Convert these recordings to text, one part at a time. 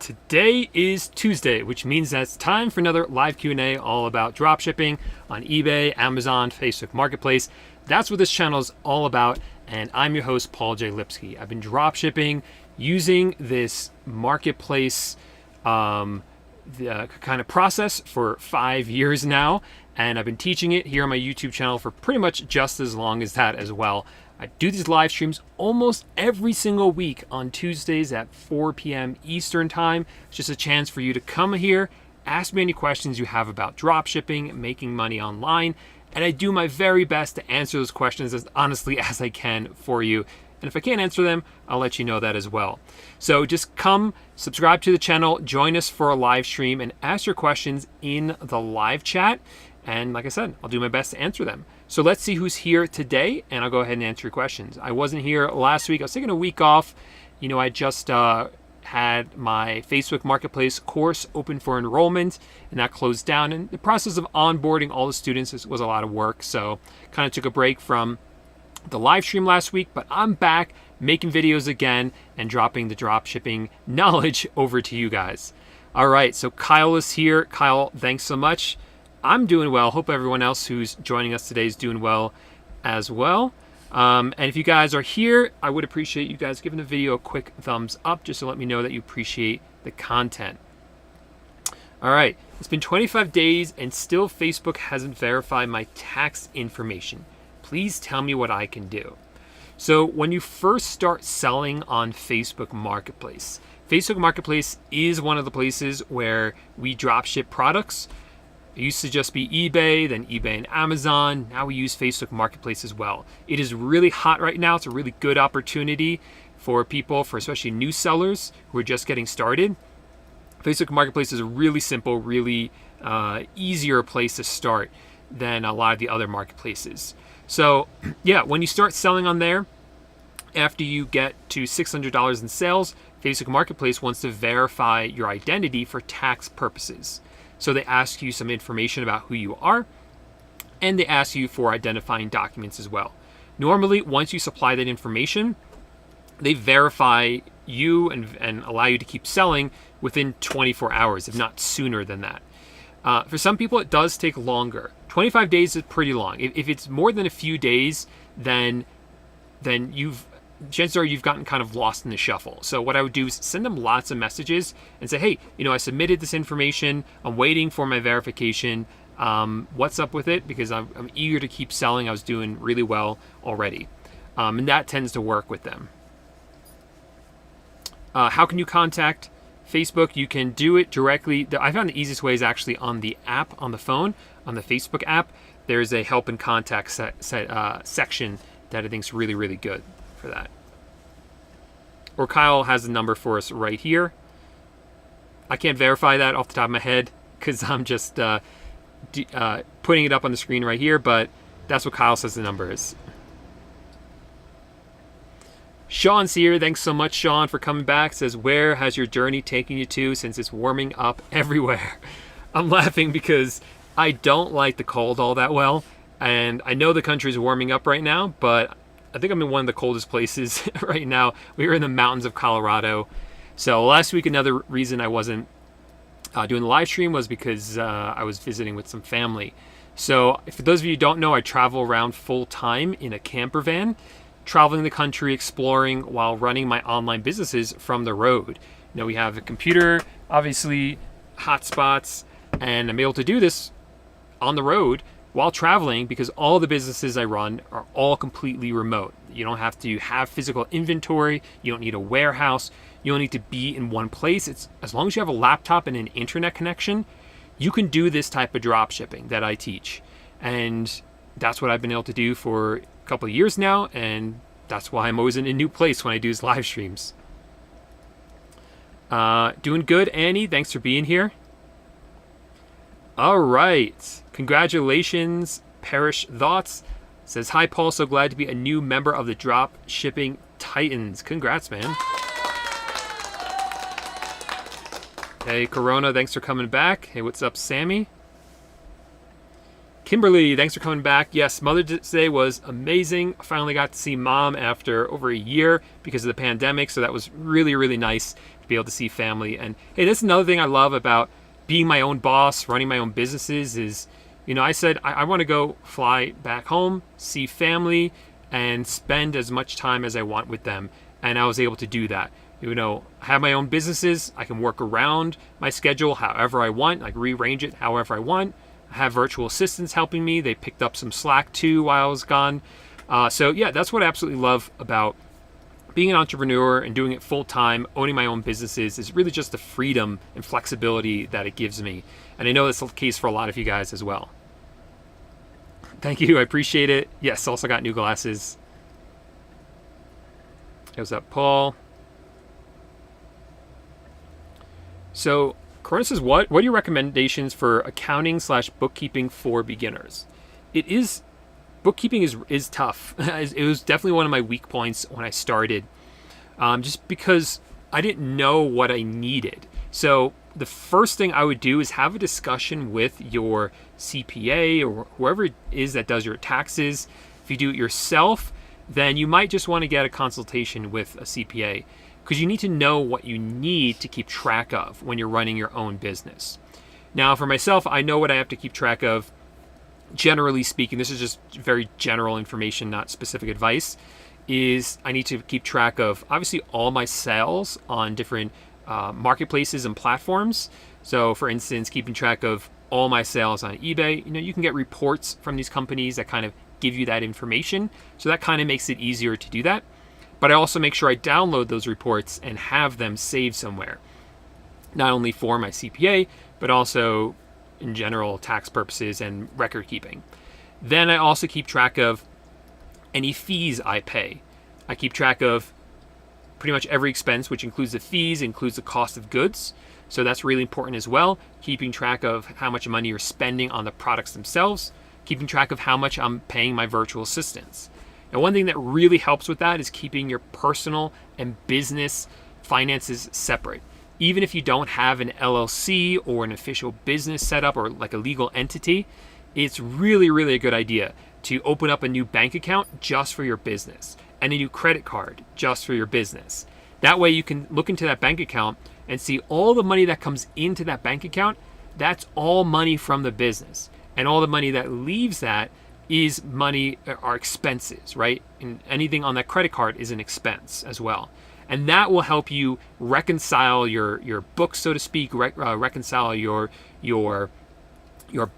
Today is Tuesday, which means that it's time for another live Q&A all about dropshipping on eBay, Amazon, Facebook Marketplace. That's what this channel is all about, and I'm your host, Paul J Lipsky. I've been dropshipping using this marketplace kind of process for 5 years now, and I've been teaching it here on my YouTube channel for pretty much just as long as that as well. I do these live streams almost every single week on Tuesdays at 4 p.m. Eastern time. It's just a chance for you to come here, ask me any questions you have about dropshipping, making money online, and I do my very best to answer those questions as honestly as I can for you. And if I can't answer them, I'll let you know that as well. So just come, subscribe to the channel, join us for a live stream, and ask your questions in the live chat. And like I said, I'll do my best to answer them. So let's see who's here today, and I'll go ahead and answer your questions. I wasn't here last week. I was taking a week off. You know, I just had my Facebook Marketplace course open for enrollment, and that closed down. And the process of onboarding all the students was a lot of work. So kind of took a break from the live stream last week, but I'm back making videos again and dropping the dropshipping knowledge over to you guys. All right, so Kyle is here. Kyle, thanks so much. I'm doing well. Hope everyone else who's joining us today is doing well as well. And if you guys are here, I would appreciate you guys giving the video a quick thumbs up just to let me know that you appreciate the content. All right, it's been 25 days and still Facebook hasn't verified my tax information. Please tell me what I can do. So when you first start selling on Facebook Marketplace is one of the places where we drop ship products. It used to just be eBay, then eBay and Amazon. Now we use Facebook Marketplace as well. It is really hot right now. It's a really good opportunity for people, for especially new sellers who are just getting started. Facebook Marketplace is a really simple, really easier place to start than a lot of the other marketplaces. So yeah, when you start selling on there, after you get to $600 in sales, Facebook Marketplace wants to verify your identity for tax purposes. So they ask you some information about who you are, and they ask you for identifying documents as well. Normally, once you supply that information, they verify you and allow you to keep selling within 24 hours, if not sooner than that. For some people, it does take longer. 25 days is pretty long. If it's more than a few days, then chances are you've gotten kind of lost in the shuffle. So what I would do is send them lots of messages and say, hey, you know, I submitted this information. I'm waiting for my verification. What's up with it? Because I'm eager to keep selling. I was doing really well already. And that tends to work with them. How can you contact Facebook? You can do it directly. I found the easiest way is actually on the app, on the phone, on the Facebook app. There's a help and contact section that I think is really, really good for that. Or Kyle has the number for us right here. I can't verify that off the top of my head because I'm just putting it up on the screen right here, but that's what Kyle says the number is. Sean's here. Thanks so much, Sean, for coming back. Says, where has your journey taken you to since it's warming up everywhere? I'm laughing because I don't like the cold all that well, and I know the country's warming up right now, but I think I'm in one of the coldest places right now. We were in the mountains of Colorado. So last week, another reason I wasn't doing the live stream was because I was visiting with some family. So for those of you who don't know, I travel around full time in a camper van, traveling the country, exploring while running my online businesses from the road. You know, we have a computer, obviously hotspots, and I'm able to do this on the road while traveling because all the businesses I run are all completely remote. You don't have to have physical inventory. You don't need a warehouse. You don't need to be in one place. It's as long as you have a laptop and an internet connection, you can do this type of drop shipping that I teach. And that's what I've been able to do for a couple of years now. And that's why I'm always in a new place when I do these live streams. Doing good, Annie. Thanks for being here. All right. Congratulations, Parish Thoughts. Says, hi, Paul. So glad to be a new member of the Drop Shipping Titans. Congrats, man. Hey, Corona. Thanks for coming back. Hey, what's up, Sammy? Kimberly, thanks for coming back. Yes, Mother's Day was amazing. I finally got to see Mom after over a year because of the pandemic, so that was really, really nice to be able to see family. And hey, that's another thing I love about being my own boss, running my own businesses is, I said I want to go fly back home, see family, and spend as much time as I want with them. And I was able to do that. I have my own businesses. I can work around my schedule however I want, like rearrange it however I want. I have virtual assistants helping me. They picked up some slack too while I was gone. So yeah, that's what I absolutely love about being an entrepreneur and doing it full time, owning my own businesses, is really just the freedom and flexibility that it gives me. And I know that's the case for a lot of you guys as well. Thank you, I appreciate it. Yes, also got new glasses. What's up, Paul? So Corona says, what are your recommendations for accounting/bookkeeping for beginners? Bookkeeping is tough. It was definitely one of my weak points when I started, just because I didn't know what I needed. So the first thing I would do is have a discussion with your CPA or whoever it is that does your taxes. If you do it yourself, then you might just want to get a consultation with a CPA, because you need to know what you need to keep track of when you're running your own business. Now, for myself, I know what I have to keep track of. Generally speaking, this is just very general information, not specific advice, is I need to keep track of obviously all my sales on different marketplaces and platforms. So for instance, keeping track of all my sales on eBay, you can get reports from these companies that kind of give you that information. So that kind of makes it easier to do that. But I also make sure I download those reports and have them saved somewhere, not only for my CPA, but also in general tax purposes and record keeping. Then I also keep track of any fees I pay. I keep track of pretty much every expense, which includes the fees, includes the cost of goods. So that's really important as well. Keeping track of how much money you're spending on the products themselves, keeping track of how much I'm paying my virtual assistants. And one thing that really helps with that is keeping your personal and business finances separate. Even if you don't have an LLC or an official business set up or like a legal entity, it's really, really a good idea to open up a new bank account just for your business and a new credit card just for your business. That way you can look into that bank account and see all the money that comes into that bank account. That's all money from the business. And all the money that leaves that is money, are expenses, right? And anything on that credit card is an expense as well. And that will help you reconcile your books, so to speak, reconcile your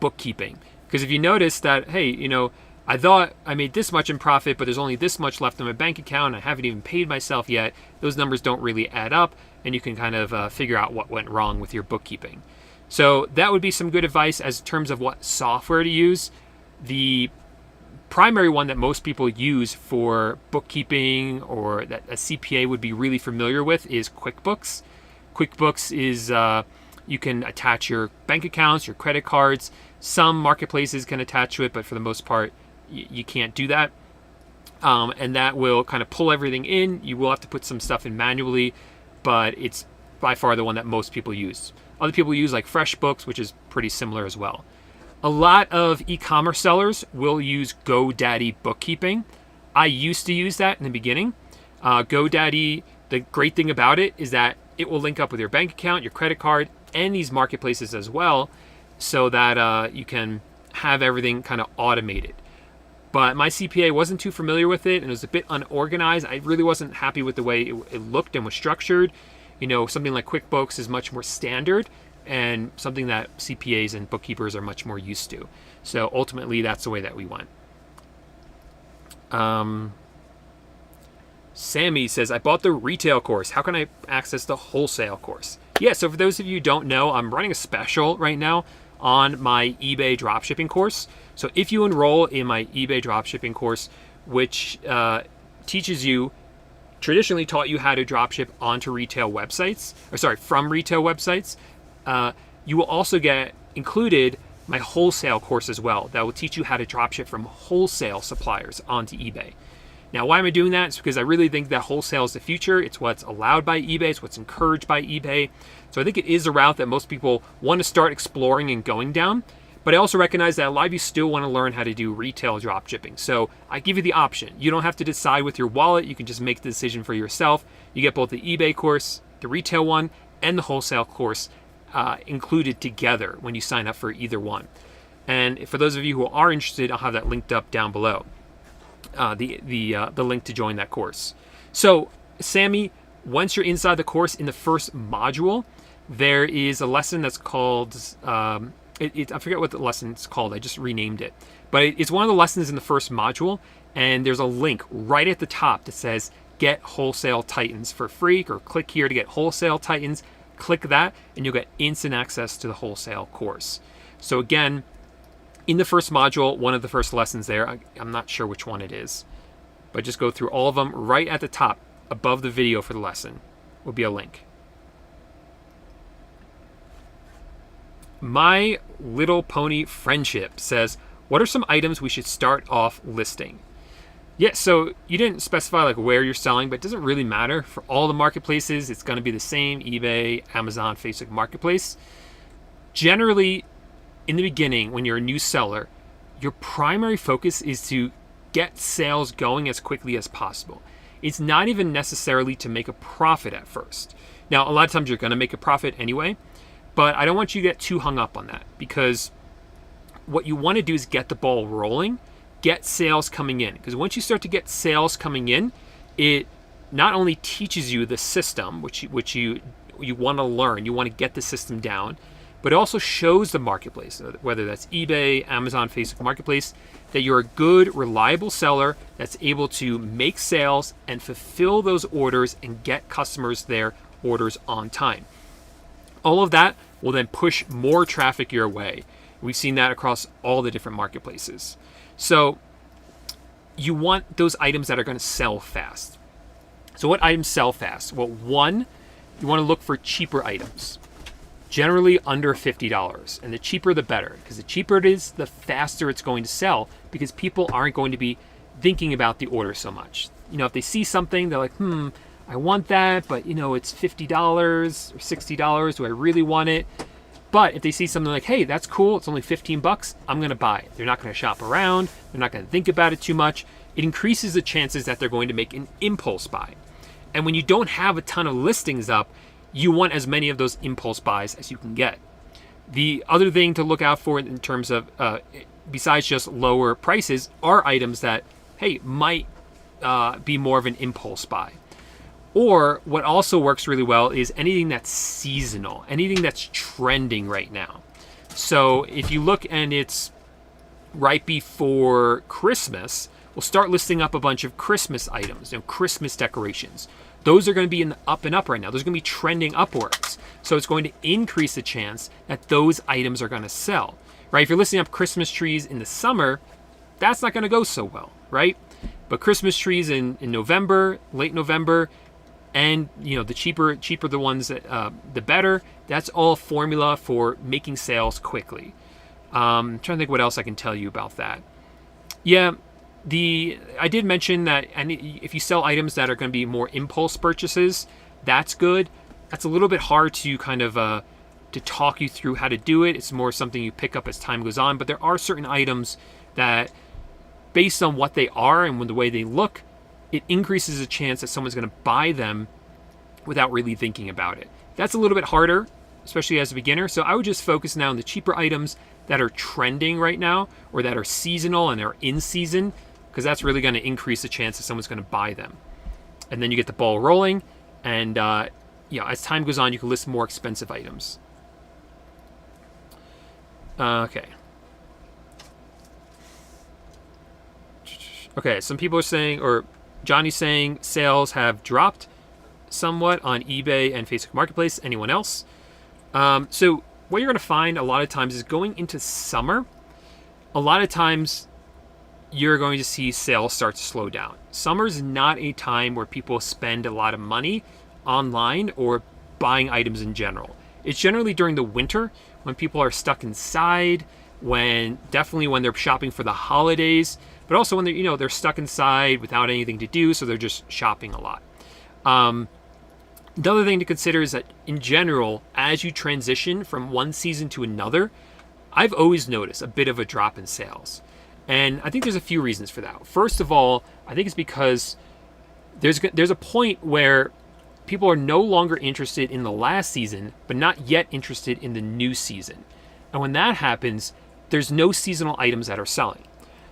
bookkeeping. Because if you notice that, hey, I thought I made this much in profit, but there's only this much left in my bank account, I haven't even paid myself yet, those numbers don't really add up, and you can kind of figure out what went wrong with your bookkeeping. So that would be some good advice as terms of what software to use. The primary one that most people use for bookkeeping or that a CPA would be really familiar with is QuickBooks. QuickBooks is, you can attach your bank accounts, your credit cards. Some marketplaces can attach to it, but for the most part, you can't do that. And that will kind of pull everything in. You will have to put some stuff in manually, but it's by far the one that most people use. Other people use like FreshBooks, which is pretty similar as well. A lot of e-commerce sellers will use GoDaddy bookkeeping. I used to use that in the beginning. GoDaddy, the great thing about it is that it will link up with your bank account, your credit card, and these marketplaces as well, so that you can have everything kind of automated. But my CPA wasn't too familiar with it, and it was a bit unorganized. I really wasn't happy with the way it looked and was structured. Something like QuickBooks is much more standard, and something that CPAs and bookkeepers are much more used to. So ultimately, that's the way that we went. Sammy says, I bought the retail course. How can I access the wholesale course? Yeah, so for those of you who don't know, I'm running a special right now on my eBay dropshipping course. So if you enroll in my eBay dropshipping course, which traditionally taught you how to dropship onto retail websites, from retail websites, you will also get included my wholesale course as well. That will teach you how to dropship from wholesale suppliers onto eBay. Now, why am I doing that? It's because I really think that wholesale is the future. It's what's allowed by eBay. It's what's encouraged by eBay. So I think it is a route that most people want to start exploring and going down. But I also recognize that a lot of you still want to learn how to do retail dropshipping. So I give you the option. You don't have to decide with your wallet. You can just make the decision for yourself. You get both the eBay course the retail one and the wholesale course included together when you sign up for either one. And for those of you who are interested, I'll have that linked up down below, the link to join that course. So Sammy, once you're inside the course, in the first module, there is a lesson that's called, I forget what the lesson's called, I just renamed it. But it's one of the lessons in the first module, and there's a link right at the top that says, get Wholesale Titans for free, or click here to get Wholesale Titans. Click that, and you'll get instant access to the wholesale course. So again, in the first module, one of the first lessons there, I'm not sure which one it is, but just go through all of them. Right at the top, above the video for the lesson, will be a link. My Little Pony Friendship says, what are some items we should start off listing? Yeah, so you didn't specify like where you're selling, but it doesn't really matter. For all the marketplaces, it's going to be the same: eBay, Amazon, Facebook Marketplace. Generally, in the beginning, when you're a new seller, your primary focus is to get sales going as quickly as possible. It's not even necessarily to make a profit at first. Now, a lot of times you're going to make a profit anyway, but I don't want you to get too hung up on that, because what you want to do is get the ball rolling, get sales coming in. Because once you start to get sales coming in, it not only teaches you the system, which you want to learn, you want to get the system down, but it also shows the marketplace, whether that's eBay, Amazon, Facebook Marketplace, that you're a good, reliable seller that's able to make sales and fulfill those orders and get customers their orders on time. All of that will then push more traffic your way. We've seen that across all the different marketplaces. So you want those items that are going to sell fast. So what items sell fast? Well, one, you want to look for cheaper items, generally under $50. And the cheaper, the better, because the cheaper it is, the faster it's going to sell, because people aren't going to be thinking about the order so much. You know, if they see something, they're like, I want that, but it's $50 or $60. Do I really want it? But if they see something like, hey, that's cool, it's only $15, I'm going to buy it. They're not going to shop around. They're not going to think about it too much. It increases the chances that they're going to make an impulse buy. And when you don't have a ton of listings up, you want as many of those impulse buys as you can get. The other thing to look out for in terms of, besides just lower prices, are items that, hey, might be more of an impulse buy. Or what also works really well is anything that's seasonal, anything that's trending right now. So if you look and it's right before Christmas, we'll start listing up a bunch of Christmas items, Christmas decorations. Those are going to be in the up and up right now. Those are going to be trending upwards. So it's going to increase the chance that those items are going to sell, right? If you're listing up Christmas trees in the summer, that's not going to go so well, right? But Christmas trees in November, late November, and the cheaper the ones, the better. That's all formula for making sales quickly. I'm trying to think what else I can tell you about that. Yeah, I did mention that, and if you sell items that are going to be more impulse purchases, that's good. That's a little bit hard to kind of to talk you through how to do it. It's more something you pick up as time goes on. But there are certain items that, based on what they are and the way they look, it increases the chance that someone's going to buy them without really thinking about it. That's a little bit harder, especially as a beginner. So I would just focus now on the cheaper items that are trending right now, or that are seasonal and are in season, because that's really going to increase the chance that someone's going to buy them. And then you get the ball rolling, and as time goes on, you can list more expensive items. Okay, some people are saying, or Johnny's saying, sales have dropped somewhat on eBay and Facebook Marketplace. Anyone else? So what you're going to find a lot of times is going into summer, a lot of times you're going to see sales start to slow down. Summer's not a time where people spend a lot of money online or buying items in general. It's generally during the winter when people are stuck inside, definitely when they're shopping for the holidays, but also when they're stuck inside without anything to do, so they're just shopping a lot. The other thing to consider is that in general, as you transition from one season to another, I've always noticed a bit of a drop in sales. And I think there's a few reasons for that. First of all, I think it's because there's a point where people are no longer interested in the last season, but not yet interested in the new season. And when that happens, there's no seasonal items that are selling.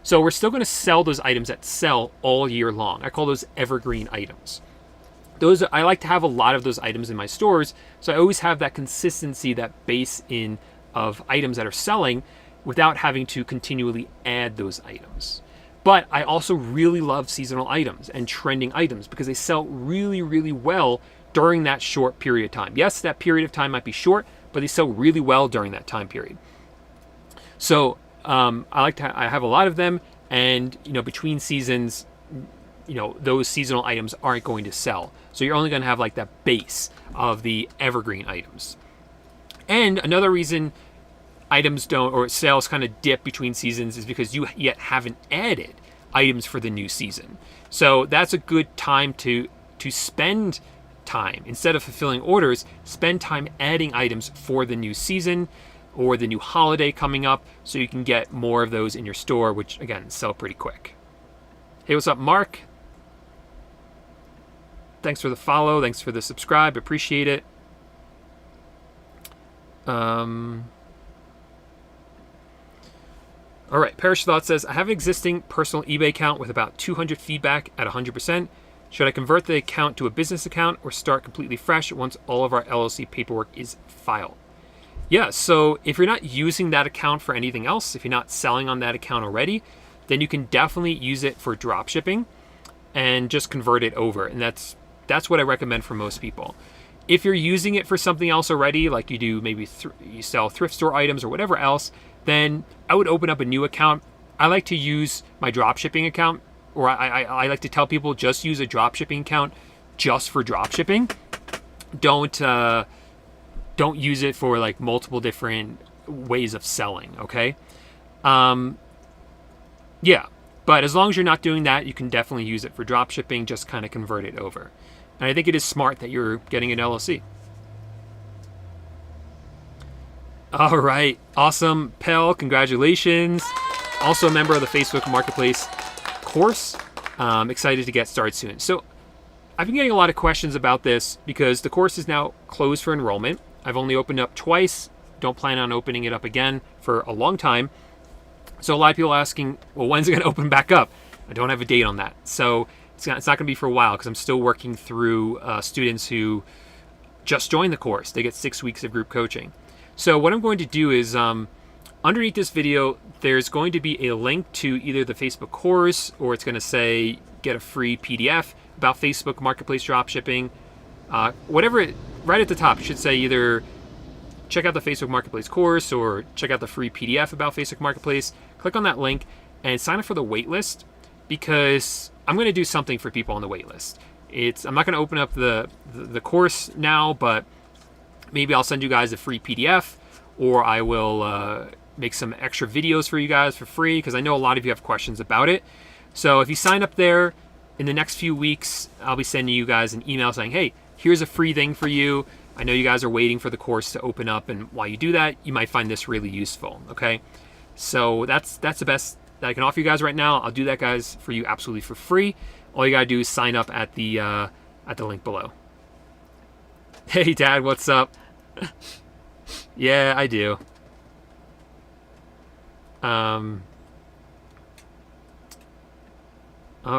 So we're still going to sell those items that sell all year long. I call those evergreen items. I like to have a lot of those items in my stores, so I always have that consistency, that base in of items that are selling without having to continually add those items. But I also really love seasonal items and trending items because they sell really, really well during that short period of time. Yes, that period of time might be short, but they sell really well during that time period. So I have a lot of them, and between seasons, those seasonal items aren't going to sell. So you're only going to have like that base of the evergreen items. And another reason items don't, or sales kind of dip between seasons, is because you yet haven't added items for the new season. So that's a good time to spend time, instead of fulfilling orders, spend time adding items for the new season or the new holiday coming up, so you can get more of those in your store, which again sell pretty quick. Hey, what's up, Mark? Thanks for the follow, thanks for the subscribe, appreciate it. All right, Parish Thought says, I have an existing personal eBay account with about 200 feedback at 100%. Should I convert the account to a business account or start completely fresh once all of our LLC paperwork is filed? Yeah, so if you're not using that account for anything else, if you're not selling on that account already, then you can definitely use it for dropshipping and just convert it over. And that's what I recommend for most people. If you're using it for something else already, like you do maybe you sell thrift store items or whatever else, then I would open up a new account. I like to use my dropshipping account, or I like to tell people just use a dropshipping account just for dropshipping. Don't use it for like multiple different ways of selling, okay? Yeah, but as long as you're not doing that, you can definitely use it for dropshipping, just kind of convert it over. And I think it is smart that you're getting an LLC. All right, awesome. Pell, congratulations. Also a member of the Facebook Marketplace course. Excited to get started soon. So I've been getting a lot of questions about this because the course is now closed for enrollment. I've only opened up twice. Don't plan on opening it up again for a long time. So a lot of people are asking, well, when's it going to open back up? I don't have a date on that. So it's not going to be for a while because I'm still working through students who just joined the course. They get 6 weeks of group coaching. So what I'm going to do is underneath this video, there's going to be a link to either the Facebook course, or it's going to say get a free PDF about Facebook Marketplace dropshipping. Whatever, right at the top, it should say either check out the Facebook Marketplace course or check out the free PDF about Facebook Marketplace. Click on that link and sign up for the waitlist, because I'm going to do something for people on the waitlist. I'm not going to open up the course now, but maybe I'll send you guys a free PDF, or I will make some extra videos for you guys for free, because I know a lot of you have questions about it. So if you sign up there, in the next few weeks, I'll be sending you guys an email saying, hey, here's a free thing for you. I know you guys are waiting for the course to open up, and while you do that, you might find this really useful, okay? So that's the best that I can offer you guys right now. I'll do that, guys, for you absolutely for free. All you gotta do is sign up at the link below. Hey, Dad, what's up? Yeah, I do. All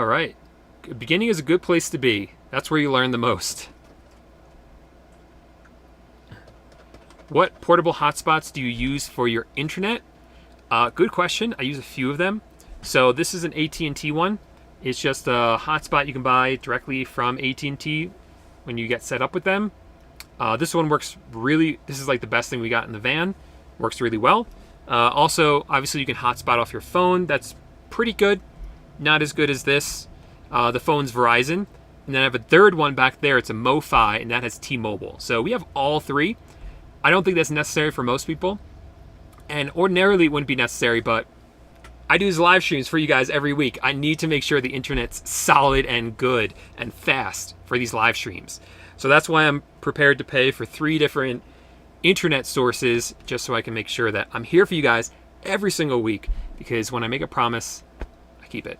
right. Beginning is a good place to be. That's where you learn the most. What portable hotspots do you use for your internet? Good question. I use a few of them. So this is an AT&T one. It's just a hotspot you can buy directly from AT&T when you get set up with them. This one works this is like the best thing we got in the van. Works really well. Also, obviously you can hotspot off your phone. That's pretty good. Not as good as this. The phone's Verizon. And then I have a third one back there. It's a MoFi, and that has T-Mobile. So we have all three. I don't think that's necessary for most people. And ordinarily it wouldn't be necessary, but I do these live streams for you guys every week. I need to make sure the internet's solid and good and fast for these live streams. So that's why I'm prepared to pay for 3 different internet sources, just so I can make sure that I'm here for you guys every single week, because when I make a promise, I keep it.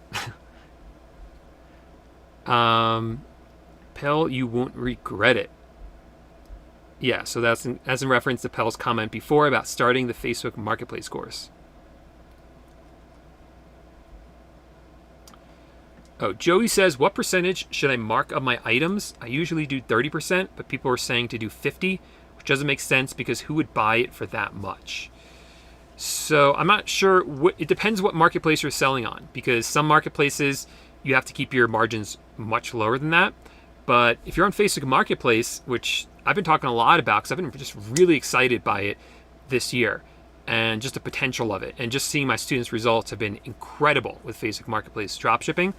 Pell, you won't regret it. Yeah, so that's as in reference to Pell's comment before about starting the Facebook Marketplace course. Oh, Joey says, what percentage should I mark up my items? I usually do 30%, but people are saying to do 50, which doesn't make sense because who would buy it for that much? So I'm not sure. It depends what marketplace you're selling on, because some marketplaces you have to keep your margins much lower than that. But if you're on Facebook Marketplace, which I've been talking a lot about because I've been just really excited by it this year and just the potential of it, and just seeing my students' results have been incredible with Facebook Marketplace dropshipping.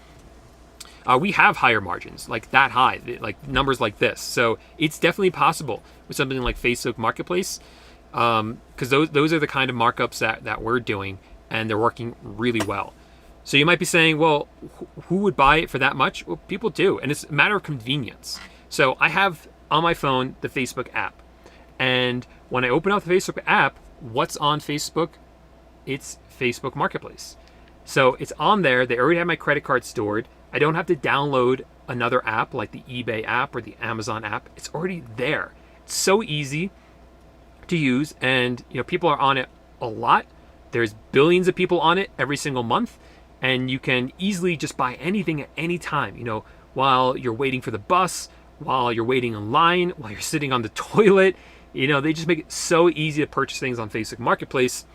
We have higher margins, like that high, like numbers like this. So it's definitely possible with something like Facebook Marketplace, because those are the kind of markups that we're doing, and they're working really well. So you might be saying, well, who would buy it for that much? Well, people do, and it's a matter of convenience. So I have on my phone the Facebook app, and when I open up the Facebook app, what's on Facebook? It's Facebook Marketplace. So it's on there. They already have my credit card stored. I don't have to download another app like the eBay app or the Amazon app. It's already there. It's so easy to use, and people are on it a lot. There's billions of people on it every single month, and you can easily just buy anything at any time, while you're waiting for the bus, while you're waiting in line, while you're sitting on the toilet. They just make it so easy to purchase things on Facebook Marketplace.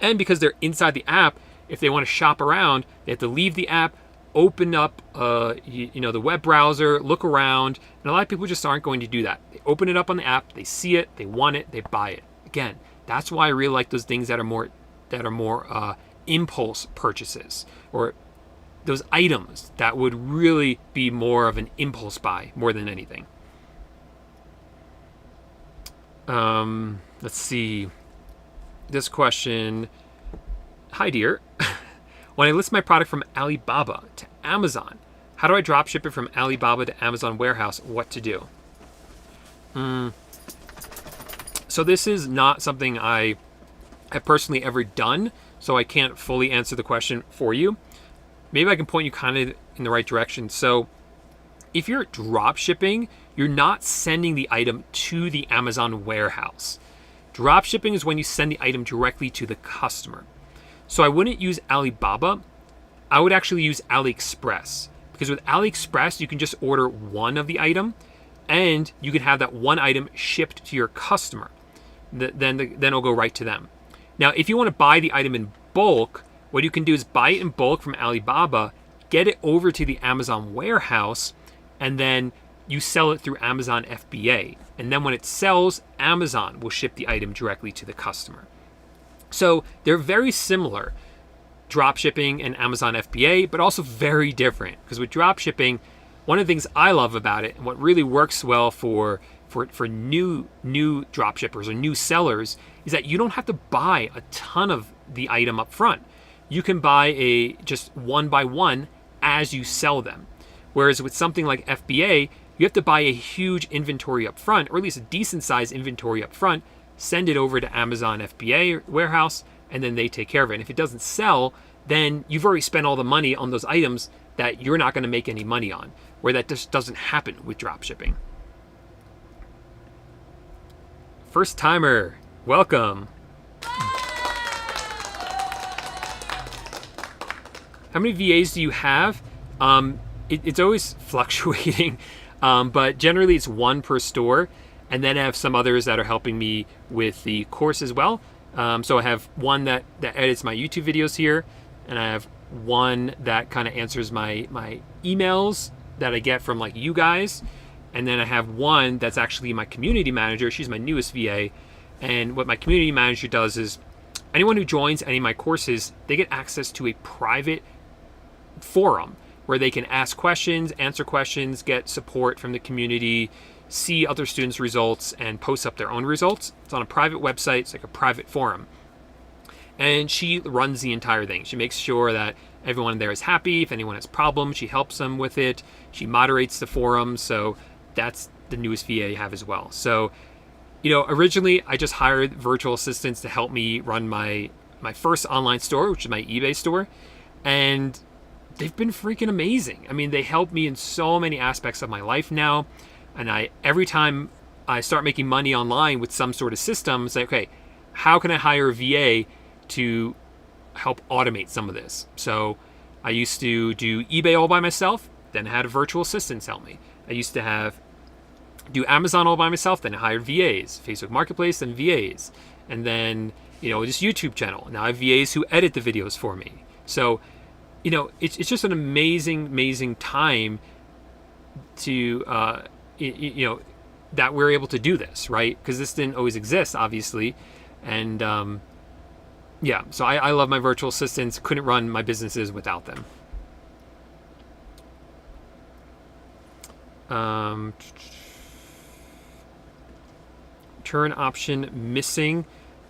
And because they're inside the app, if they want to shop around, they have to leave the app, open up the web browser, look around, and a lot of people just aren't going to do that. They open it up on the app, they see it, they want it, they buy it. Again, that's why I really like those things that are more impulse purchases, or those items that would really be more of an impulse buy more than anything. Let's see. This question. Hi, dear. When I list my product from Alibaba to Amazon, how do I drop ship it from Alibaba to Amazon warehouse? What to do? So this is not something I have personally ever done, so I can't fully answer the question for you. Maybe I can point you kind of in the right direction. So if you're drop shipping, you're not sending the item to the Amazon warehouse. Drop shipping is when you send the item directly to the customer. So I wouldn't use Alibaba. I would actually use AliExpress, because with AliExpress, you can just order one of the item, and you can have that one item shipped to your customer. Then it'll go right to them. Now, if you want to buy the item in bulk, what you can do is buy it in bulk from Alibaba, get it over to the Amazon warehouse, and then you sell it through Amazon FBA. And then when it sells, Amazon will ship the item directly to the customer. So they're very similar, dropshipping and Amazon FBA, but also very different. Because with dropshipping, one of the things I love about it, and what really works well for new dropshippers or new sellers, is that you don't have to buy a ton of the item up front. You can buy just one by one as you sell them. Whereas with something like FBA, you have to buy a huge inventory up front, or at least a decent sized inventory up front, send it over to Amazon FBA warehouse, and then they take care of it. And if it doesn't sell, then you've already spent all the money on those items that you're not going to make any money on, where that just doesn't happen with dropshipping. First timer, welcome. How many VAs do you have? It's always fluctuating, but generally it's one per store. And then I have some others that are helping me with the course as well. So I have one that edits my YouTube videos here, and I have one that kind of answers my emails that I get from like you guys. And then I have one that's actually my community manager. She's my newest VA. And what my community manager does is anyone who joins any of my courses, they get access to a private forum where they can ask questions, answer questions, get support from the community, see other students' results, and post up their own results. It's on a private website. It's like a private forum. And she runs the entire thing. She makes sure that everyone there is happy. If anyone has problems, she helps them with it. She moderates the forum. So that's the newest VA I have as well. So, originally I just hired virtual assistants to help me run my first online store, which is my eBay store. And they've been freaking amazing. I mean, they help me in so many aspects of my life now. And every time I start making money online with some sort of system, say, okay, how can I hire a VA to help automate some of this? So I used to do eBay all by myself, then I had a virtual assistants help me. I used to do Amazon all by myself, then I hired VAs, Facebook Marketplace, then VAs. And then, this YouTube channel. Now I have VAs who edit the videos for me. So, it's just an amazing, amazing time to, that we're able to do this, right? Because this didn't always exist, obviously. And so I love my virtual assistants. Couldn't run my businesses without them. Return option missing.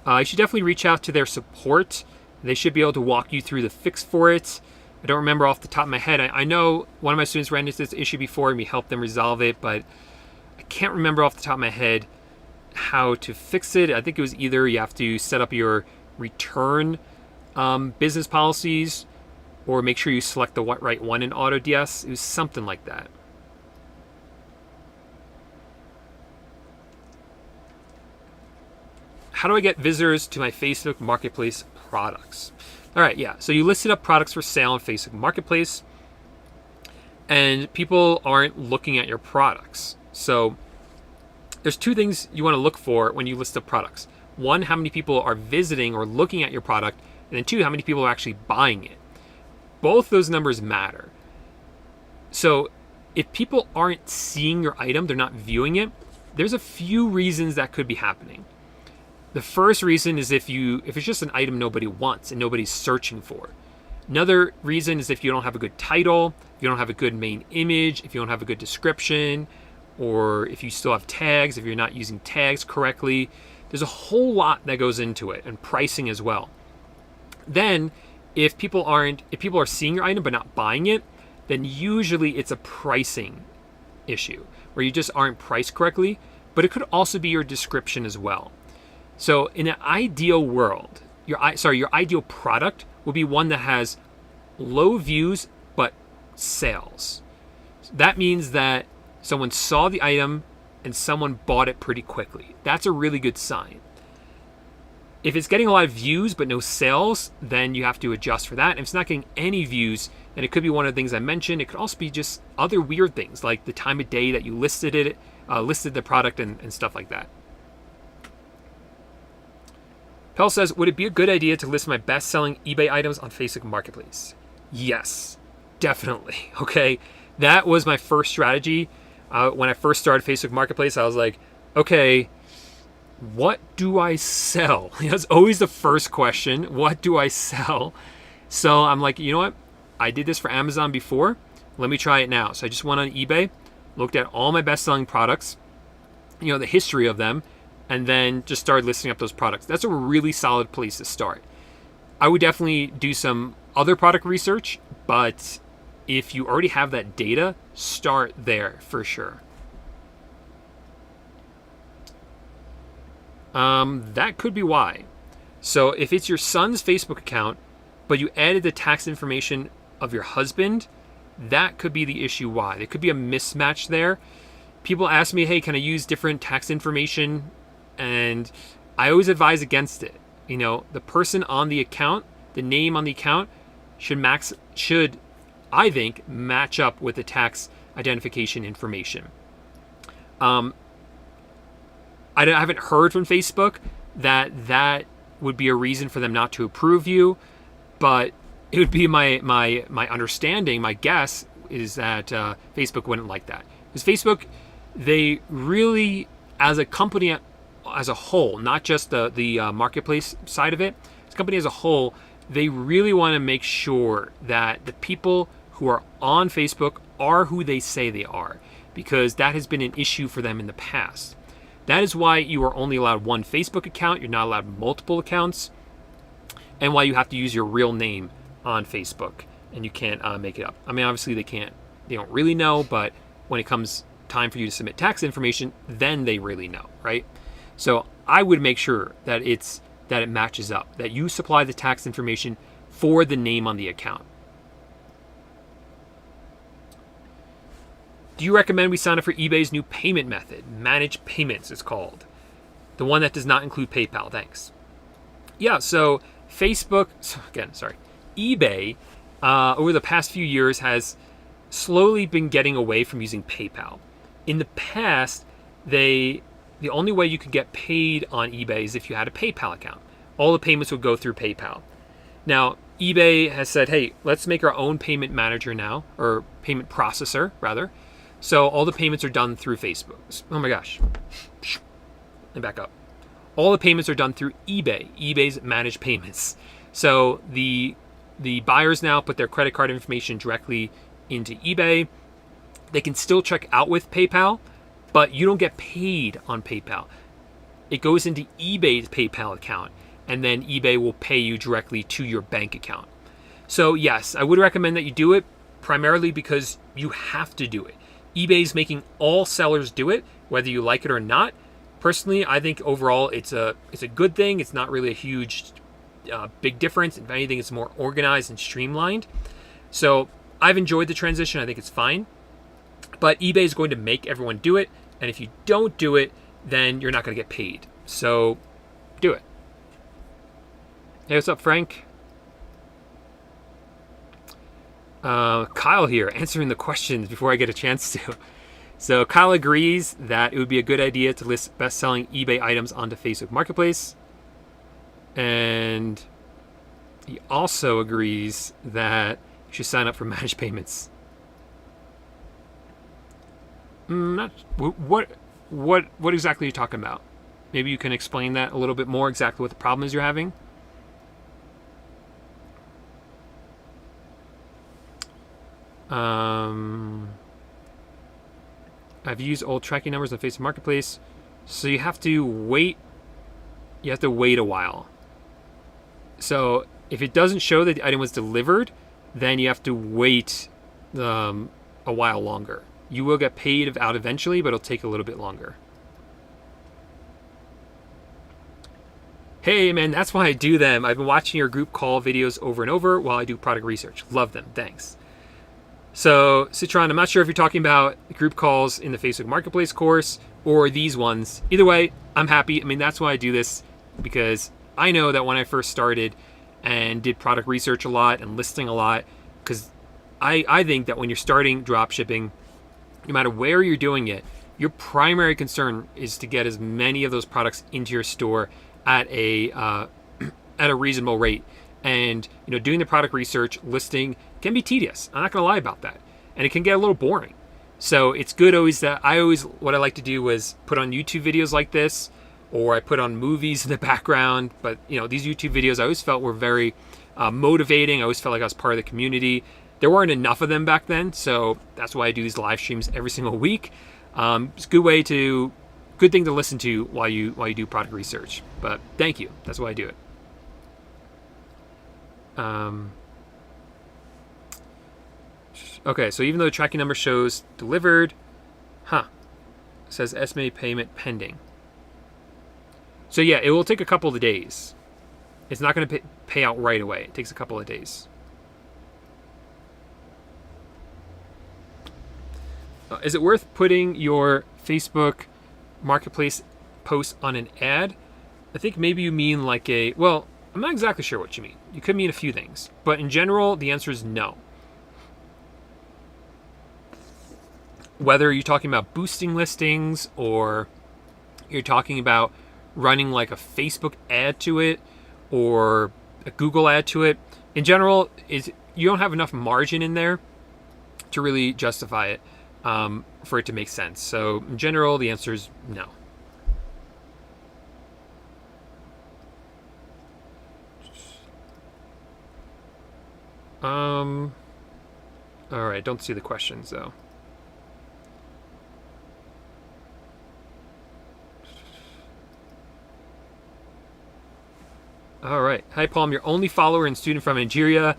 You should definitely reach out to their support. They should be able to walk you through the fix for it. I don't remember off the top of my head. I know one of my students ran into this issue before and we helped them resolve it, but I can't remember off the top of my head how to fix it. I think it was either you have to set up your return business policies or make sure you select the right one in AutoDS. It was something like that. How do I get visitors to my Facebook Marketplace products? All right, yeah. So you listed up products for sale on Facebook Marketplace and people aren't looking at your products. So there's two things you want to look for when you list up products. One, how many people are visiting or looking at your product, and then two, how many people are actually buying it. Both those numbers matter. So if people aren't seeing your item, they're not viewing it, there's a few reasons that could be happening. The first reason is if it's just an item nobody wants and nobody's searching for. Another reason is if you don't have a good title, if you don't have a good main image, if you don't have a good description, or if you still have tags, if you're not using tags correctly. There's a whole lot that goes into it, and pricing as well. Then if people are seeing your item but not buying it, then usually it's a pricing issue where you just aren't priced correctly, but it could also be your description as well. So in an ideal world, your ideal product will be one that has low views but sales. That means that someone saw the item and someone bought it pretty quickly. That's a really good sign. If it's getting a lot of views but no sales, then you have to adjust for that. And if it's not getting any views, then it could be one of the things I mentioned. It could also be just other weird things like the time of day that you listed the product and stuff like that. Pell says, would it be a good idea to list my best-selling eBay items on Facebook Marketplace? Yes, definitely. Okay, that was my first strategy. When I first started Facebook Marketplace, I was like, okay, what do I sell? That's always the first question. What do I sell? So I'm like, you know what? I did this for Amazon before. Let me try it now. So I just went on eBay, looked at all my best-selling products, the history of them, and then just started listing up those products. That's a really solid place to start. I would definitely do some other product research, but if you already have that data, start there for sure. That could be why. So if it's your son's Facebook account, but you added the tax information of your husband, that could be the issue why. There could be a mismatch there. People ask me, hey, can I use different tax information? And I always advise against it. The person on the account, the name on the account should, I think, match up with the tax identification information. I haven't heard from Facebook that would be a reason for them not to approve you, but it would be my understanding, my guess is that Facebook wouldn't like that. Because Facebook, they really, as a company as a whole, not just the marketplace side of it, as a company as a whole, they really want to make sure that the people who are on Facebook are who they say they are, because that has been an issue for them in the past. That is why you are only allowed one Facebook account. You're not allowed multiple accounts, and why you have to use your real name on Facebook, and you can't make it up. I mean, obviously they don't really know, but when it comes time for you to submit tax information, then they really know, right? So I would make sure that it matches up, that you supply the tax information for the name on the account. Do you recommend we sign up for eBay's new payment method? Manage payments, it's called. The one that does not include PayPal. Thanks. Yeah, so eBay over the past few years has slowly been getting away from using PayPal. In the past, the only way you could get paid on eBay is if you had a PayPal account. All the payments would go through PayPal. Now, eBay has said, hey, let's make our own payment manager now, or payment processor, rather. So all the payments are done through Facebook. Oh my gosh. Let me back up. All the payments are done through eBay, eBay's managed payments. So the buyers now put their credit card information directly into eBay. They can still check out with PayPal, but you don't get paid on PayPal. It goes into eBay's PayPal account, and then eBay will pay you directly to your bank account. So yes, I would recommend that you do it, primarily because you have to do it. eBay's making all sellers do it, whether you like it or not. Personally, I think overall it's a good thing. It's not really a huge, big difference. If anything, it's more organized and streamlined. So I've enjoyed the transition. I think it's fine. But eBay is going to make everyone do it. And if you don't do it, then you're not going to get paid. So do it. Hey, what's up, Frank? Kyle here, answering the questions before I get a chance to. So Kyle agrees that it would be a good idea to list best-selling eBay items onto Facebook Marketplace. And he also agrees that you should sign up for managed payments. What exactly are you talking about? Maybe you can explain that a little bit more, exactly what the problem is you're having. I've used old tracking numbers on Facebook Marketplace, so you have to wait. You have to wait a while. So if it doesn't show that the item was delivered, then you have to wait a while longer. You will get paid out eventually, but it'll take a little bit longer. Hey man, that's why I do them. I've been watching your group call videos over and over while I do product research. Love them. Thanks. So Citron, I'm not sure if you're talking about group calls in the Facebook Marketplace course or these ones. Either way, I'm happy. I mean, that's why I do this, because I know that when I first started and did product research a lot and listing a lot, because I think that when you're starting dropshipping, no matter where you're doing it, your primary concern is to get as many of those products into your store at a reasonable rate. And doing the product research, listing can be tedious. I'm not going to lie about that, and it can get a little boring. So it's good what I like to do was put on YouTube videos like this, or I put on movies in the background. But these YouTube videos I always felt were very motivating. I always felt like I was part of the community. There weren't enough of them back then, so that's why I do these live streams every single week. It's a good thing to listen to while you do product research. But thank you. That's why I do it. Okay, so even though the tracking number shows delivered, it says estimated payment pending. So yeah, it will take a couple of days. It's not going to pay out right away. It takes a couple of days. Is it worth putting your Facebook Marketplace post on an ad? I think maybe you mean I'm not exactly sure what you mean. You could mean a few things, but in general, the answer is no. Whether you're talking about boosting listings or you're talking about running like a Facebook ad to it or a Google ad to it, in general, you don't have enough margin in there to really justify it for it to make sense. So in general, the answer is no. All right, don't see the questions though. All right. Hi, Paul. I'm your only follower and student from Nigeria,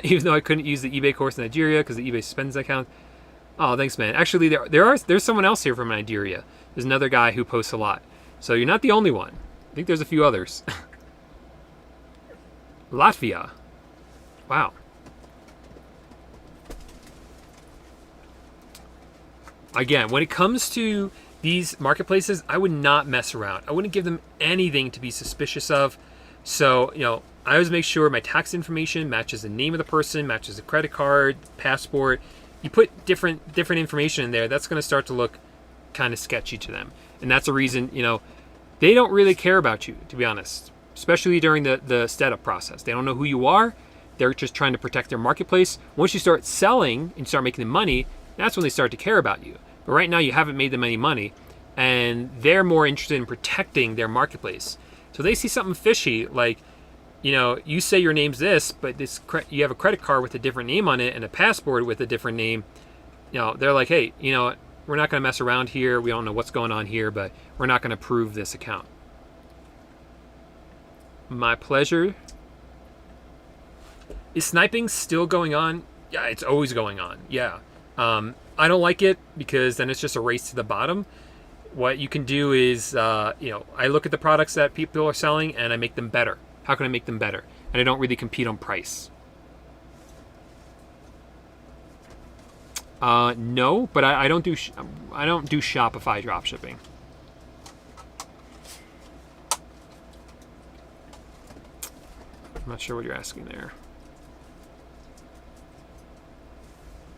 even though I couldn't use the eBay course in Nigeria because the eBay suspends account. Oh, thanks, man. Actually, there's someone else here from Nigeria. There's another guy who posts a lot. So you're not the only one. I think there's a few others. Latvia. Wow. Again, when it comes to these marketplaces, I would not mess around. I wouldn't give them anything to be suspicious of. So, I always make sure my tax information matches the name of the person, matches the credit card, passport. You put different information in there, that's going to start to look kind of sketchy to them. And that's a reason, they don't really care about you, to be honest, especially during the setup process. They don't know who you are. They're just trying to protect their marketplace. Once you start selling and start making them money, that's when they start to care about you. But right now you haven't made them any money, and they're more interested in protecting their marketplace. So they see something fishy, like, you say your name's this, but you have a credit card with a different name on it and a passport with a different name. They're like, hey, we're not going to mess around here. We don't know what's going on here, but we're not going to approve this account. My pleasure. Is sniping still going on? Yeah, it's always going on. Yeah. I don't like it because then it's just a race to the bottom. What you can do is, I look at the products that people are selling and I make them better. How can I make them better? And I don't really compete on price. No, but I don't do Shopify dropshipping. I'm not sure what you're asking there.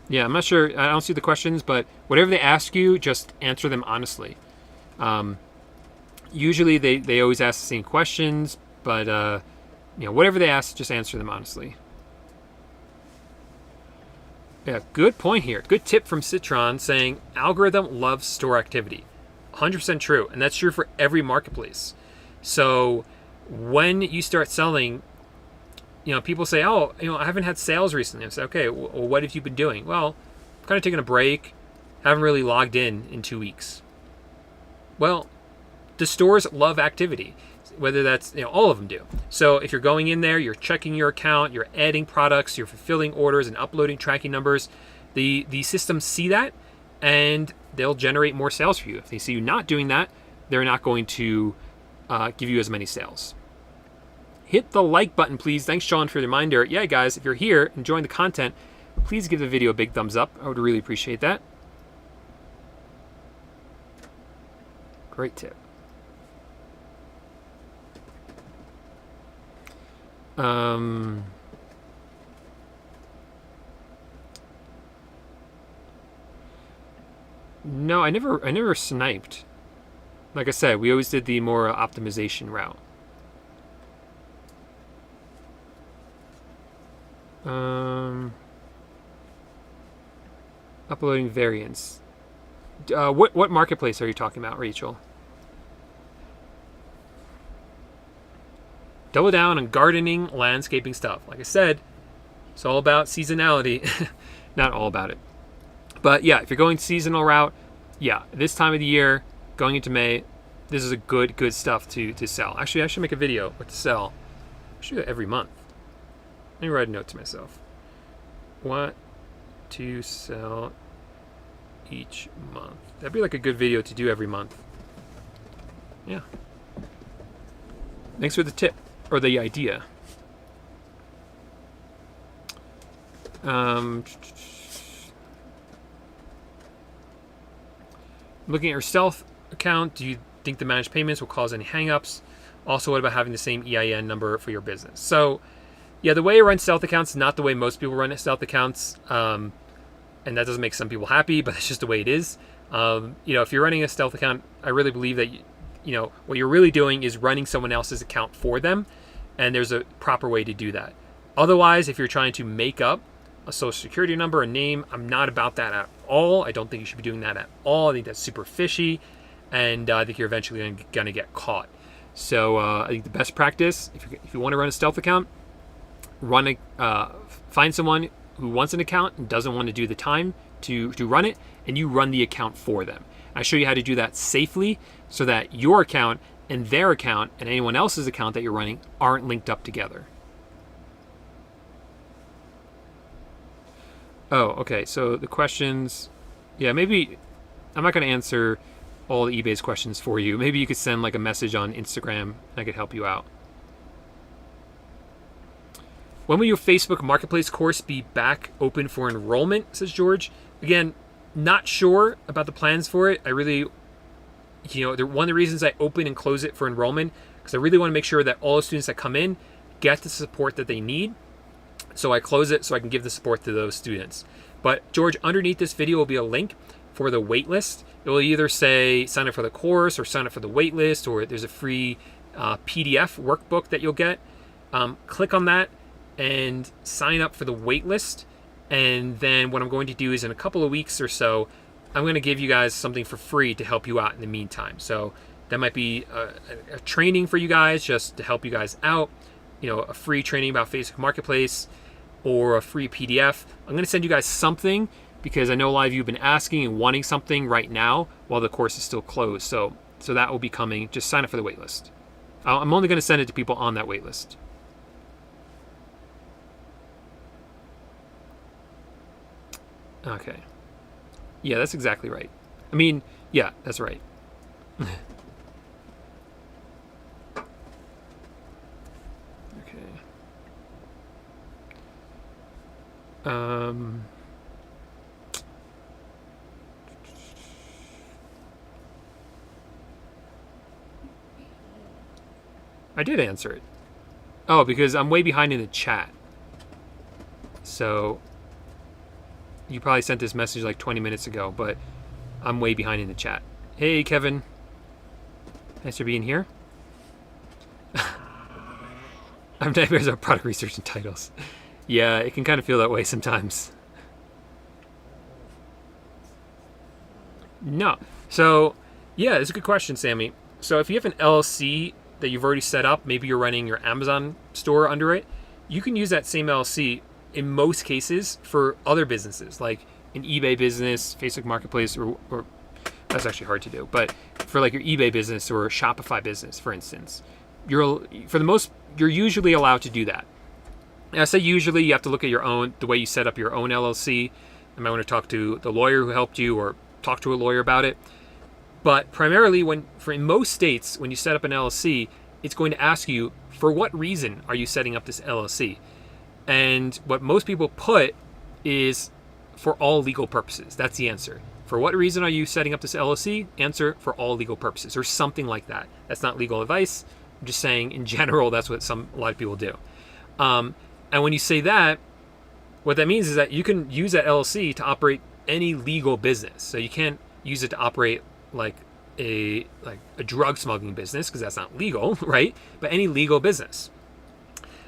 Yeah, I'm not sure. I don't see the questions, but whatever they ask you, just answer them honestly. Usually they always ask the same questions, but whatever they ask, just answer them honestly. Yeah, good point here. Good tip from Citron saying algorithm loves store activity. 100% true, and that's true for every marketplace. So when you start selling, people say, oh, I haven't had sales recently. I say, okay, well, what have you been doing? Well, I'm kind of taking a break. Haven't really logged in 2 weeks. Well, the stores love activity, whether that's, all of them do. So if you're going in there, you're checking your account, you're adding products, you're fulfilling orders and uploading tracking numbers, the systems see that and they'll generate more sales for you. If they see you not doing that, they're not going to give you as many sales. Hit the like button, please. Thanks, Sean, for the reminder. Yeah, guys, if you're here enjoying the content, please give the video a big thumbs up. I would really appreciate that. Great tip. No, I never sniped. Like I said, we always did the more optimization route. Uploading variants. What marketplace are you talking about, Rachel? Double down on gardening, landscaping stuff. Like I said, it's all about seasonality. Not all about it. But yeah, if you're going seasonal route, yeah, this time of the year, going into May, this is a good stuff to sell. Actually, I should make a video what to sell. I should do it every month. Let me write a note to myself. What to sell each month. That'd be like a good video to do every month. Yeah. Thanks for the tip or the idea. Looking at your stealth account, do you think the managed payments will cause any hangups? Also, what about having the same EIN number for your business? So, yeah, the way I run stealth accounts is not the way most people run stealth accounts, and that doesn't make some people happy, but it's just the way it is. If you're running a stealth account, I really believe that what you're really doing is running someone else's account for them, and there's a proper way to do that. Otherwise, if you're trying to make up a social security number, a name, I'm not about that at all. I don't think you should be doing that at all. I think that's super fishy, and I think you're eventually going to get caught. So I think the best practice, if you want to run a stealth account, find someone who wants an account and doesn't want to do the time to run it, and you run the account for them. I show you how to do that safely so that your account and their account and anyone else's account that you're running aren't linked up together. Oh, okay. So the questions, yeah, maybe I'm not going to answer all the eBay's questions for you. Maybe you could send like a message on Instagram and I could help you out. When will your Facebook Marketplace course be back open for enrollment, says George? Again, Not sure about the plans for it. I really, one of the reasons I open and close it for enrollment, because I really want to make sure that all the students that come in get the support that they need. So I close it so I can give the support to those students. But George, underneath this video will be a link for the waitlist. It will either say sign up for the course or sign up for the waitlist, or there's a free PDF workbook that you'll get. Click on that and sign up for the waitlist. And then what I'm going to do is in a couple of weeks or so, I'm going to give you guys something for free to help you out in the meantime. So that might be a training for you guys just to help you guys out. A free training about Facebook Marketplace or a free PDF. I'm going to send you guys something because I know a lot of you have been asking and wanting something right now while the course is still closed. So that will be coming. Just sign up for the waitlist. I'm only going to send it to people on that waitlist. Okay. Yeah, that's exactly right. I mean, yeah, that's right. I did answer it. Oh, because I'm way behind in the chat. So you probably sent this message like 20 minutes ago, but I'm way behind in the chat. Hey, Kevin. Thanks for being here. I'm nightmares about product research and titles. Yeah, it can kind of feel that way sometimes. No. So, yeah, it's a good question, Sammy. So if you have an LLC that you've already set up, maybe you're running your Amazon store under it, you can use that same LLC in most cases for other businesses, like an eBay business, Facebook Marketplace, or that's actually hard to do, but for like your eBay business or Shopify business, for instance, you're usually allowed to do that. And I say usually, you have to look at the way you set up your own LLC. You might want to talk to the lawyer who helped you or talk to a lawyer about it. But primarily, in most states, when you set up an LLC, it's going to ask you, for what reason are you setting up this LLC? And what most people put is for all legal purposes. That's the answer. For what reason are you setting up this LLC? Answer, for all legal purposes, or something like that. That's not legal advice. I'm just saying, in general, that's what a lot of people do. And when you say that, what that means is that you can use that LLC to operate any legal business. So you can't use it to operate like a drug smuggling business, because that's not legal, right? But any legal business.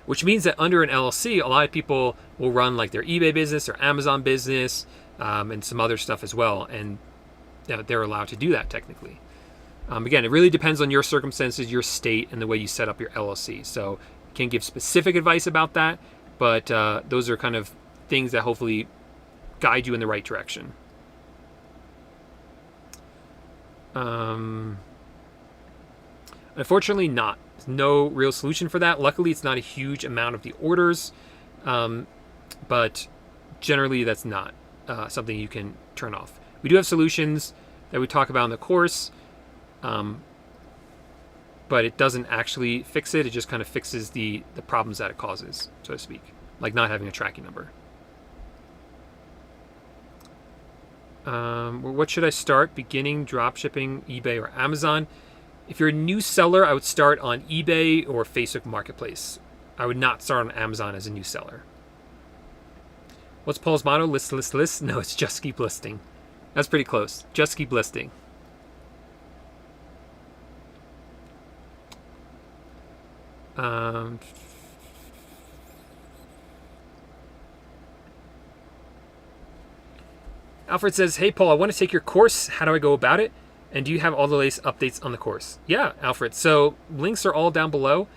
Which means that under an LLC, a lot of people will run like their eBay business or Amazon business, and some other stuff as well. And they're allowed to do that technically. Again, it really depends on your circumstances, your state, and the way you set up your LLC. So can't give specific advice about that, but those are kind of things that hopefully guide you in the right direction. Unfortunately not. There's no real solution for that. Luckily, it's not a huge amount of the orders, but generally that's not something you can turn off. We do have solutions that we talk about in the course, but it doesn't actually fix it. It just kind of fixes the problems that it causes, so to speak, like not having a tracking number. What should I start? Beginning, dropshipping, eBay, or Amazon? If you're a new seller, I would start on eBay or Facebook Marketplace. I would not start on Amazon as a new seller. What's Paul's motto? List, list, list? No, it's just keep listing. That's pretty close. Just keep listing. Alfred says, hey, Paul, I want to take your course. How do I go about it? And do you have all the latest updates on the course? Yeah, Alfred. So links are all down below.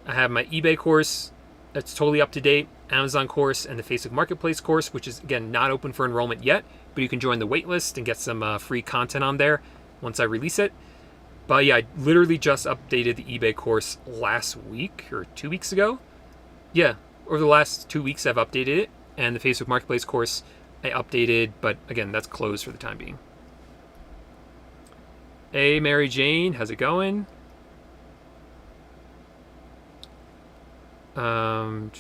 I have my eBay course that's totally up to date, Amazon course, and the Facebook Marketplace course, which is, again, not open for enrollment yet, but you can join the waitlist and get some free content on there once I release it. But yeah, I literally just updated the eBay course last week or 2 weeks ago. Yeah, over the last 2 weeks I've updated it. And the Facebook Marketplace course I updated, but again, that's closed for the time being. Hey, Mary Jane, how's it going? Okay.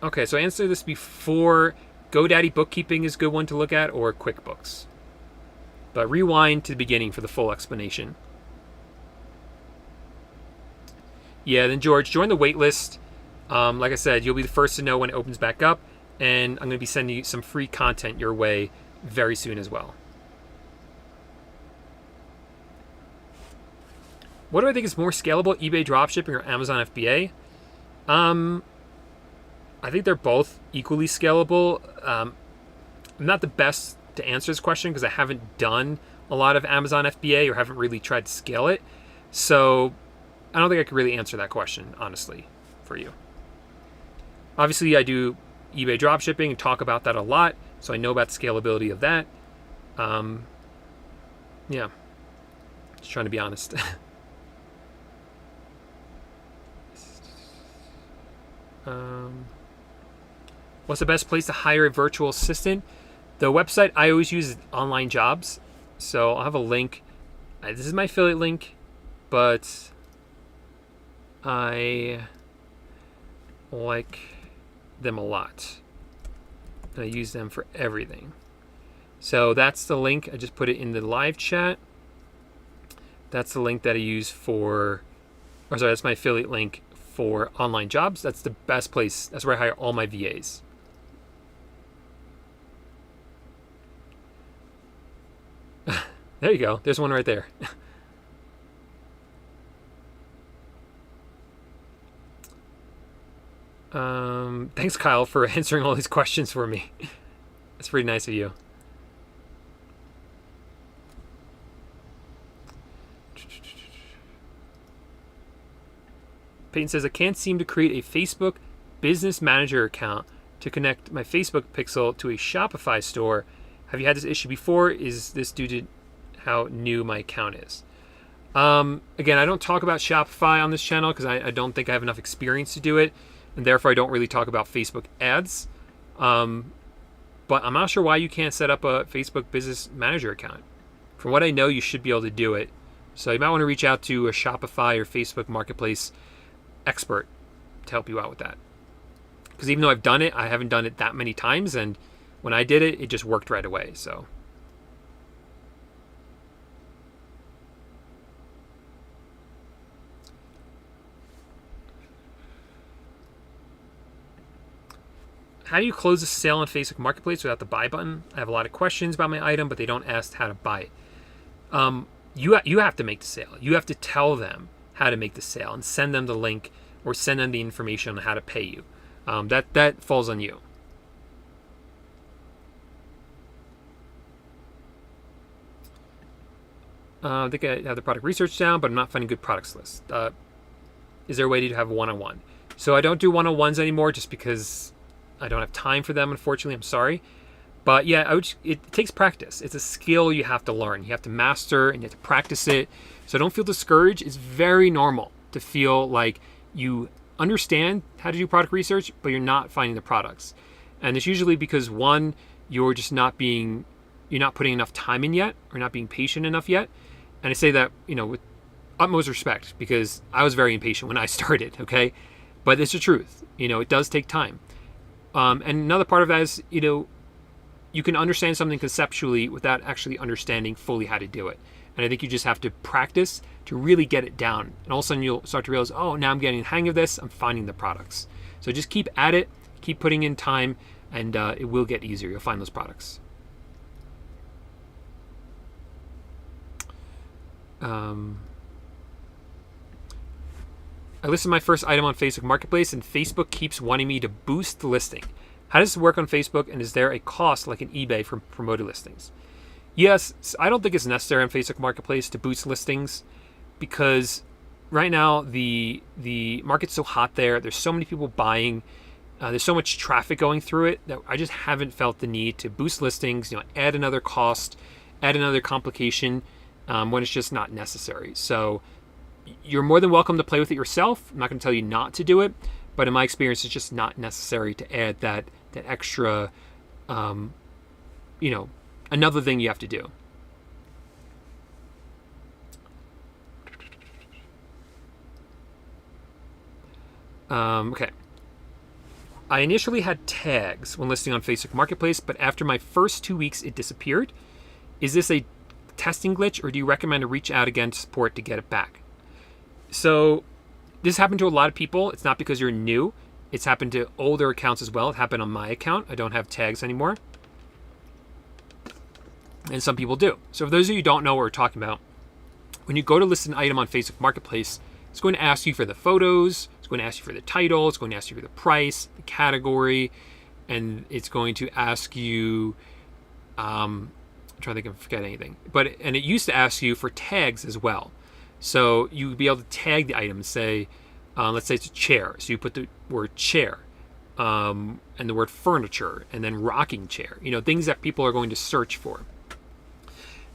Okay, so I answered this before. GoDaddy Bookkeeping is a good one to look at, or QuickBooks. But rewind to the beginning for the full explanation. Yeah, then George, join the waitlist. Like I said, you'll be the first to know when it opens back up, and I'm going to be sending you some free content your way very soon as well. What do I think is more scalable, eBay dropshipping or Amazon FBA? I think they're both equally scalable. I'm not the best to answer this question because I haven't done a lot of Amazon FBA or haven't really tried to scale it. So I don't think I could really answer that question, honestly, for you. Obviously, I do eBay dropshipping and talk about that a lot, so I know about the scalability of that. Yeah, just trying to be honest. What's the best place to hire a virtual assistant? The website I always use is Online Jobs. So I'll have a link. This is my affiliate link, but I like them a lot. And I use them for everything. So that's the link. I just put it in the live chat. That's the link that I use for, or sorry, that's my affiliate link for Online Jobs. That's the best place. That's where I hire all my VAs. There you go. There's one right there. Thanks, Kyle, for answering all these questions for me. That's pretty nice of you. Peyton says, I can't seem to create a Facebook Business Manager account to connect my Facebook pixel to a Shopify store. Have you had this issue before? Is this due to how new my account is? Again, I don't talk about Shopify on this channel because I don't think I have enough experience to do it, and therefore I don't really talk about Facebook ads. But I'm not sure why you can't set up a Facebook Business Manager account. From what I know, you should be able to do it. So you might want to reach out to a Shopify or Facebook Marketplace expert to help you out with that. Because even though I've done it, I haven't done it that many times, and when I did it, it just worked right away. So how do you close a sale on Facebook Marketplace without the buy button? I have a lot of questions about my item, but they don't ask how to buy it. You have to make the sale. You have to tell them how to make the sale and send them the link or send them the information on how to pay you. That falls on you. I think I have the product research down, but I'm not finding good products list. Is there a way to have one-on-one? So I don't do one-on-ones anymore just because I don't have time for them, unfortunately. I'm sorry. But yeah, it takes practice. It's a skill you have to learn. You have to master and you have to practice it. So don't feel discouraged. It's very normal to feel like you understand how to do product research, but you're not finding the products. And it's usually because, one, you're not putting enough time in yet, or not being patient enough yet. And I say that, with utmost respect, because I was very impatient when I started, okay? But it's the truth. It does take time. And another part of that is, you can understand something conceptually without actually understanding fully how to do it. And I think you just have to practice to really get it down. And all of a sudden you'll start to realize, oh, now I'm getting the hang of this. I'm finding the products. So just keep at it, keep putting in time, and it will get easier. You'll find those products. I listed my first item on Facebook Marketplace, and Facebook keeps wanting me to boost the listing. How does this work on Facebook, and is there a cost like an eBay for promoted listings? Yes, I don't think it's necessary on Facebook Marketplace to boost listings because right now the market's so hot there. There's so many people buying. There's so much traffic going through it that I just haven't felt the need to boost listings, add another cost, add another complication when it's just not necessary. So you're more than welcome to play with it yourself. I'm not going to tell you not to do it, but in my experience, it's just not necessary to add that extra, another thing you have to do. Okay. I initially had tags when listing on Facebook Marketplace, but after my first 2 weeks, it disappeared. Is this a testing glitch, or do you recommend to reach out again to support to get it back? So this happened to a lot of people. It's not because you're new. It's happened to older accounts as well. It happened on my account. I don't have tags anymore. And some people do. So for those of you who don't know what we're talking about, when you go to list an item on Facebook Marketplace, it's going to ask you for the photos, it's going to ask you for the title, it's going to ask you for the price, the category, and it's going to ask you, I'm trying to think if I forget anything, and it used to ask you for tags as well. So you would be able to tag the item and say, let's say it's a chair. So you put the word chair and the word furniture and then rocking chair, things that people are going to search for.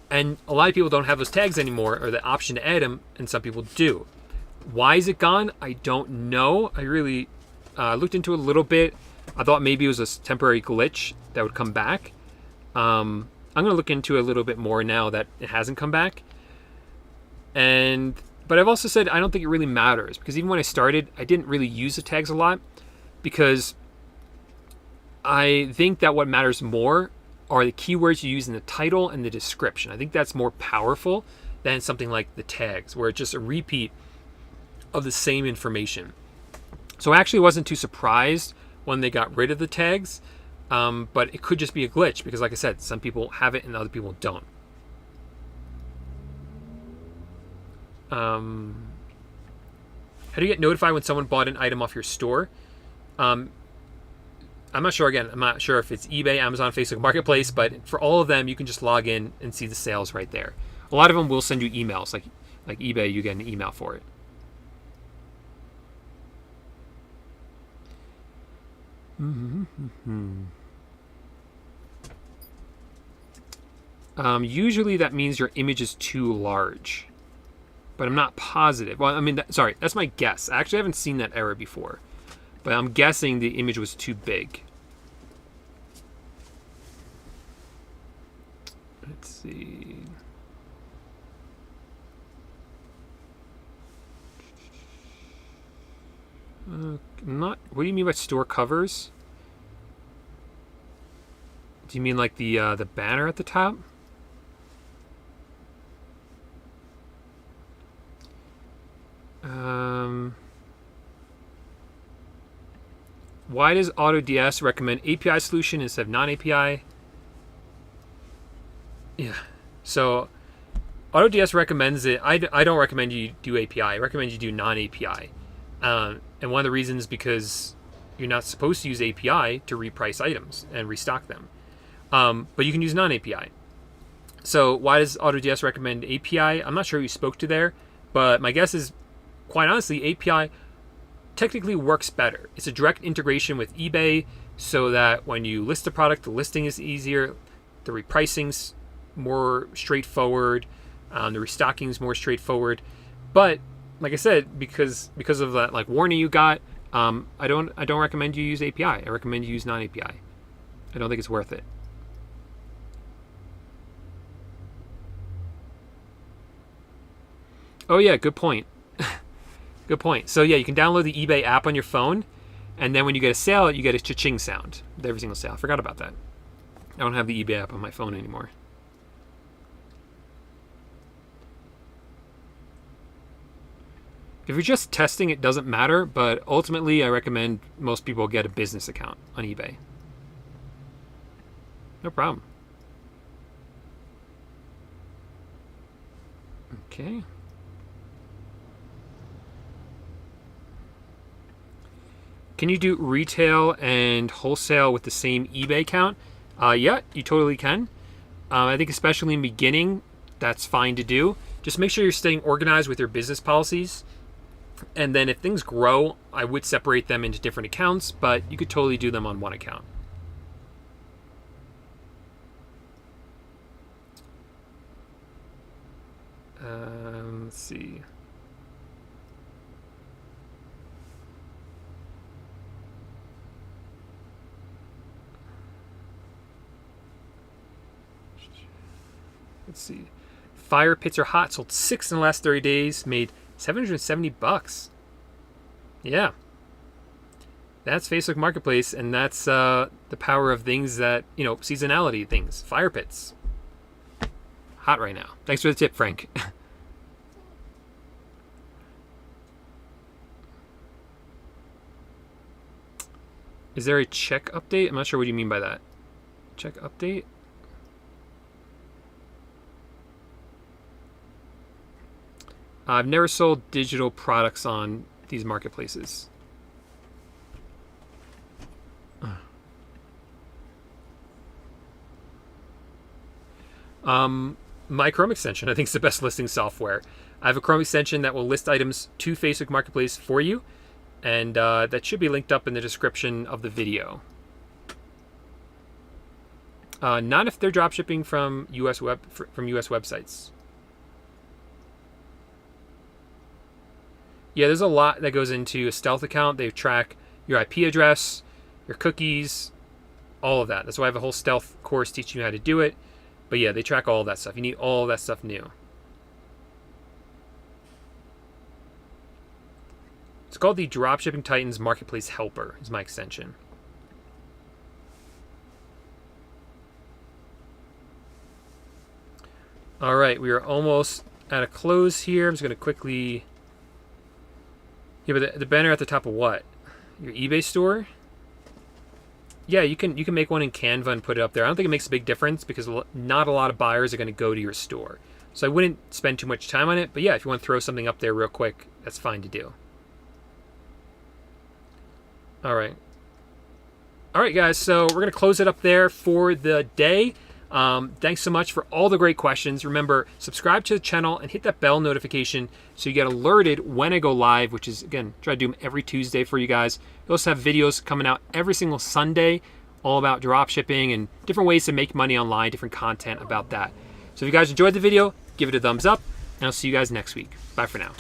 And a lot of people don't have those tags anymore, or the option to add them, and some people do. Why is it gone? I don't know. I really looked into it a little bit. I thought maybe it was a temporary glitch that would come back. I'm going to look into it a little bit more now that it hasn't come back. But I've also said I don't think it really matters, because even when I started, I didn't really use the tags a lot, because I think that what matters more are the keywords you use in the title and the description. I think that's more powerful than something like the tags, where it's just a repeat of the same information. So I actually wasn't too surprised when they got rid of the tags, but it could just be a glitch, because like I said, some people have it and other people don't. How do you get notified when someone bought an item off your store? I'm not sure if it's eBay, Amazon, Facebook Marketplace, but for all of them, you can just log in and see the sales right there. A lot of them will send you emails, like eBay, you get an email for it. Usually that means your image is too large, but I'm not positive. Well, I mean, that's my guess. I actually haven't seen that error before, but I'm guessing the image was too big. Let's see. What do you mean by store covers? Do you mean like the banner at the top? Why does AutoDS recommend API solution instead of non-API? Yeah, so AutoDS recommends it. I don't recommend you do API. I recommend you do non-API. And one of the reasons is because you're not supposed to use API to reprice items and restock them. But you can use non-API. So why does AutoDS recommend API? I'm not sure who you spoke to there, but my guess is, quite honestly, API technically works better. It's a direct integration with eBay, so that when you list a product, the listing is easier, the repricing's more straightforward, the restocking's more straightforward. But like I said, because of that warning you got, I don't recommend you use API. I recommend you use non-API. I don't think it's worth it. Oh yeah, good point. Good point. So yeah, you can download the eBay app on your phone, and then when you get a sale, you get a cha-ching sound with every single sale. I forgot about that. I don't have the eBay app on my phone anymore. If you're just testing, it doesn't matter, but ultimately I recommend most people get a business account on eBay. No problem. Okay. Can you do retail and wholesale with the same eBay account? Yeah, you totally can. I think especially in the beginning, that's fine to do. Just make sure you're staying organized with your business policies. And then if things grow, I would separate them into different accounts, but you could totally do them on one account. Let's see. Let's see. Fire pits are hot. Sold 6 in the last 30 days. Made $770. Yeah. That's Facebook Marketplace, and that's the power of things that, seasonality things. Fire pits. Hot right now. Thanks for the tip, Frank. Is there a check update? I'm not sure what you mean by that. Check update? I've never sold digital products on these marketplaces. My Chrome extension, I think, is the best listing software. I have a Chrome extension that will list items to Facebook Marketplace for you, and that should be linked up in the description of the video. Not if they're dropshipping from US websites. Yeah, there's a lot that goes into a stealth account. They track your IP address, your cookies, all of that. That's why I have a whole stealth course teaching you how to do it. But yeah, they track all of that stuff. You need all of that stuff new. It's called the Dropshipping Titans Marketplace Helper, is my extension. All right, we are almost at a close here. I'm just going to quickly... Yeah, but the banner at the top of what? Your eBay store? Yeah, you can make one in Canva and put it up there. I don't think it makes a big difference because not a lot of buyers are going to go to your store. So I wouldn't spend too much time on it. But yeah, if you want to throw something up there real quick, that's fine to do. All right. All right, guys. So we're going to close it up there for the day. Thanks so much for all the great questions. Remember, subscribe to the channel and hit that bell notification so you get alerted when I go live, which is, again, try to do them every Tuesday for you guys. We also have videos coming out every single Sunday all about drop shipping and different ways to make money online, different content about that. So if you guys enjoyed the video, give it a thumbs up, and I'll see you guys next week. Bye for now.